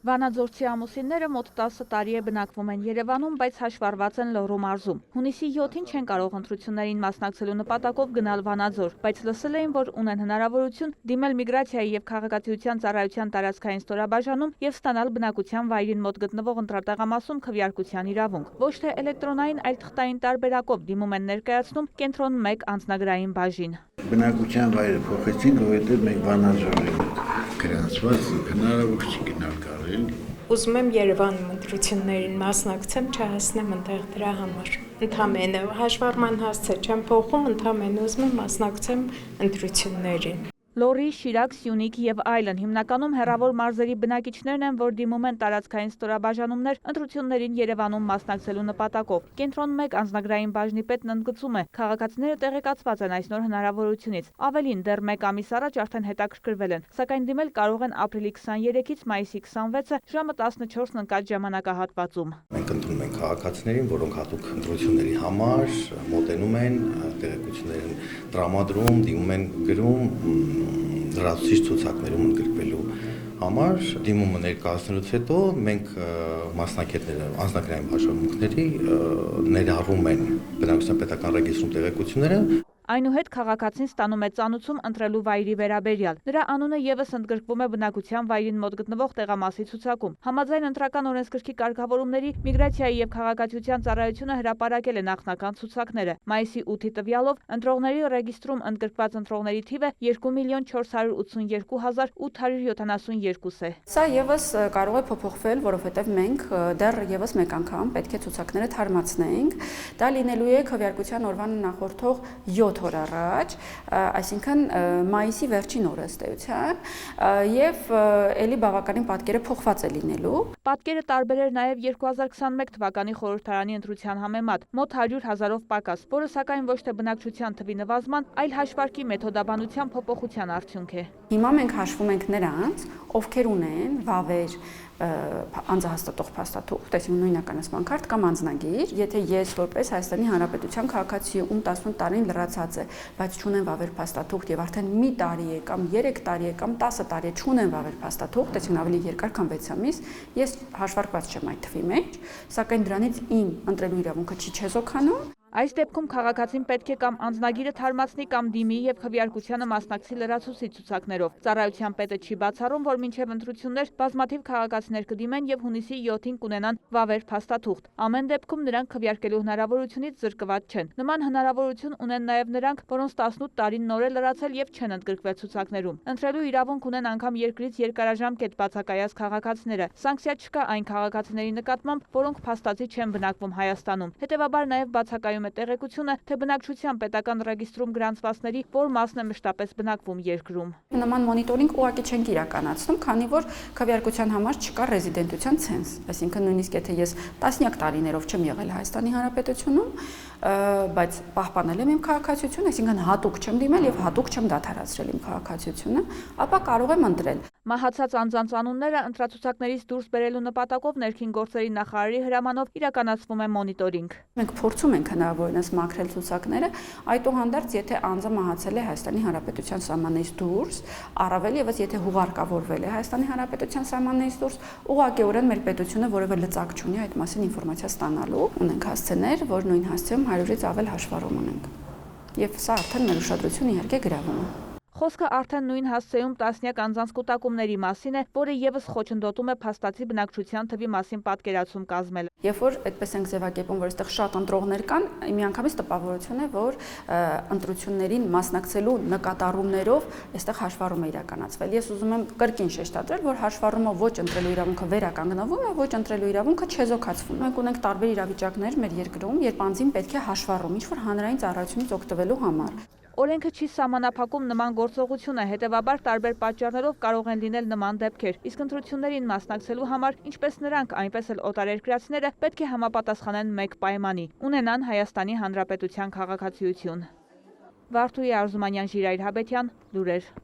Վանաձորցի ամուսինները մոտ 10 տարի է բնակվում են Երևանում, բայց հաշվառված են Լոռու մարզում։ Հունիսի 7-ին չեն կարող ընտրություններին մասնակցելու նպատակով գնալ Վանաձոր, բայց լսել էին, որ ունեն հնարավորություն դիմել Միգրացիայի եւ քաղաքացիության ծառայության տարածքային ստորաբաժանում եւ ստանալ բնակության վայրին մոտ գտնվող ընտրատեղամասում քվեարկության իրավունք։ Ոչ թե էլեկտրոնային, այլ թղթային տարբերակով դիմում են ներկայացնում կենտրոն 1 անձնագրային բաժին։ Բնակության վայրը փոխեցինք, որովհետեւ մենք Վանաձոր ենք գրանցված, հնարավոր չի գնալ կարել։ Ուզում եմ Երևանում ընտրություններին մասնակցեմ, չհասնեմ այնտեղ դրա համար։ Ընդամենը հաշվառման հասցե չեմ փոխում, ընդամենը ուզում եմ մասնակցեմ ընտրություններին։ Լոռի, Շիրակ, Սյունիք եւ այլն հիմնականում հեռավոր մարզերի բնակիչներն են, որ դիմում են տարածքային ստորաբաժանումներ ընտրություններին Երևանում մասնակցելու նպատակով։ Կենտրոն 1 անձնագրային բաժնի պետն ընդգծում է, քաղաքացիները տեղեկացված են այս նոր հնարավորությունից։ Ավելին, դեռ 1 ամիս առաջ արդեն հետաքրքրվել են, սակայն դիմել կարող են ապրիլի 23-ից մայիսի 26-ը ժամը 14-ն ընկած ժամանակահատվածում։ Մենք ընդունում ենք քաղաքացիներին, որոնք հատուկ ընտրությունների համար մոտենում են, տեղեկություններ են տրամադրում, դիմում են գրում լրացուցիչ ցուցակներում ընդգրկվելու համար դիմումը ներկայացնելուց հետո մենք մասնակիցները անձնագրային բաժանմունքների ներառում են բնակչության պետական ռեգիստրում տեղեկությունները։ Այնուհետ քաղաքացին ստանում է ծանուցում ընտրելու վայրի վերաբերյալ։ Նրա անունը եւս ընդգրկվում է բնակության վայրին մոտ գտնվող տեղամասի ցուցակում։ Համաձայն ընտրական օրենսգրքի կարգավորումների Միգրացիայի եւ քաղաքացիության ծառայությունը հրապարակել է նախնական ցուցակները։ Մայիսի 8-ի տվյալով ընտրողների ռեգիստրում ընդգրկված ընտրողների թիվը 2,482,872 է։ Սա եւս կարող է փոփոխվել, որովհետեւ մենք դեռ եւս մեկ անգամ պետք է ցուցակները թարմացնենք։ Դա լինելու է քվեարկության օրվան նախորդող 7 օր առաջ, այսինքն մայիսի վերջին օրը ըստ էության, եւ ելի բավականին պատկերը փոխված է լինելու։ Պատկերը տարբեր էր նաեւ 2021 թվականի խորհրդարանի ընտրության համեմատ, մոտ 100,000-ով պակաս, որը սակայն ոչ թե բնակչության թվի նվազման, այլ հաշվարկի մեթոդաբանության փոփոխության արդյունք է։ Հիմա մենք հաշվում ենք նրանց, ովքեր ունեն վավեր անձահաստատող փաստաթուղթ, այսինքն նույնականացման քարտ կամ անձնագիր, եթե ես որպես Հայաստանի Հանրապետության քաղաքացի ում 18 տարին լրացած է, բայց չունեն վավեր փաստաթուղթ եւ արդեն մի տարի է կամ 3 տարի է կամ 10 տարի է չունեն վավեր փաստաթուղթ, այսինքն ավելի երկար քան 6 ամիս, ես հաշվարկված չեմ այդ թվի մեջ, սակայն դրանից իմ ընտրելու իրավունքը չի չեզոքանում։ Այս դեպքում քաղաքացին պետք է կամ անձնագիրը թարմացնի կամ դիմի եւ քվեարկությանը մասնակցի լրացուցիչ ցուցակներով։ Ծառայության պետը չի բացառում, որ մինչեւ ընտրություններ բազմաթիվ քաղաքացիներ կդիմեն եւ հունիսի 7-ին կունենան վավեր փաստաթուղթ։ Ամեն դեպքում նրանք քվեարկելու հնարավորությունից զրկված չեն։ Նման հնարավորություն ունեն նաեւ նրանք, որոնց 18 տարին նոր է լրացել եւ չեն ընդգրկվել ցուցակներում։ Ընտրելու իրավունք ունեն անգամ երկրից երկարաժամկետ բացակայած քաղաքացիները։ Սանկցիա չկա այն քաղաքացիների նկատմամբ, որոնք փաստացի չեն բնակվում Հայաստանում։ Հետևաբար նաեւ բացակայում է տեղեկությունը, թե բնակչության պետական ռեգիստրում գրանցվածների որ մասն է մշտապես բնակվում երկրում։ Նման մոնիտորինգ ուղղակի չենք իրականացնում, քանի որ քվեարկության համար չկա ռեզիդենտության ցենզ, այսինքն նույնիսկ եթե ես տասնյակ տարիներով չեմ եղել Հայաստանի Հանրապետությունում, բայց պահպանել եմ իմ քաղաքացիությունը, այսինքն հատուկ չեմ դիմել եւ հատուկ չեմ դադարեցրել իմ քաղաքացիությունը, ապա կարող եմ ընտրել։ Մահացած անձանց անունները ընտրացուցակներից դուրս բերելու նպատակով ներքին գործերի նախարարի հրամանով իրականացվում է մոնիտորինգ։ Մենք փորձում ենք հնարավորինս մաքրել ցուցակները, այդուհանդերձ եթե անձը մահացել է Հայաստանի Հանրապետության սահմաններից դուրս, առավել եւս եթե հուղարկավորվել է Հայաստանի Հանրապետության սահմաններից դուրս, ուղղակիորեն մեր պետությունը որևէ լծակ չունի այդ մասին ինֆորմացիա ստանալու։ Ունենք հասցեներ, որ նույն հասցեում 100-ից ավել հաշվառում ունենք։ Եվ սա արդեն մեր ուշադրությունը իհարկե գրավում է։ Խոսքը արդեն նույն հասցեում տասնյակ անձանց կուտակումների մասին է, որը եւս խոչընդոտում է փաստացի բնակչության թվի մասին պատկերացում կազմել։ Երբ որ այդպես ենք ձևակերպում, որ այստեղ շատ ընտրողներ կան, միանգամից տպավորություն է, որ ընտրություններին մասնակցելու նկատառումներով այստեղ հաշվառում է իրականացվել։ Ես ուզում եմ կրկին շեշտադրել, որ հաշվառումով ոչ ընտրելու իրավունքը վերականգնվում է, ոչ ընտրելու իրավունքը չեզոքացվում։ Մենք ունենք տարբեր իրավիճակներ մեր երկրում, երբ անձին պետք է հաշվառում ինչ-որ հանրային ծառայությունից օգտվելու համար։ Օրենքը չի սահմանափակում նման գործողությունը, հետևաբար տարբեր պատճառներով կարող են լինել նման դեպքեր։ Իսկ ընտրություններին մասնակցելու համար, ինչպես նրանք, այնպես էլ օտարերկրացիները պետք է համապատասխանեն մեկ պայմանի՝ ունենան Հայաստանի Հանրապետության քաղաքացիություն։ Վարդուհի Արզումանյան, Ժիրայր Հաբետյան, լուրեր։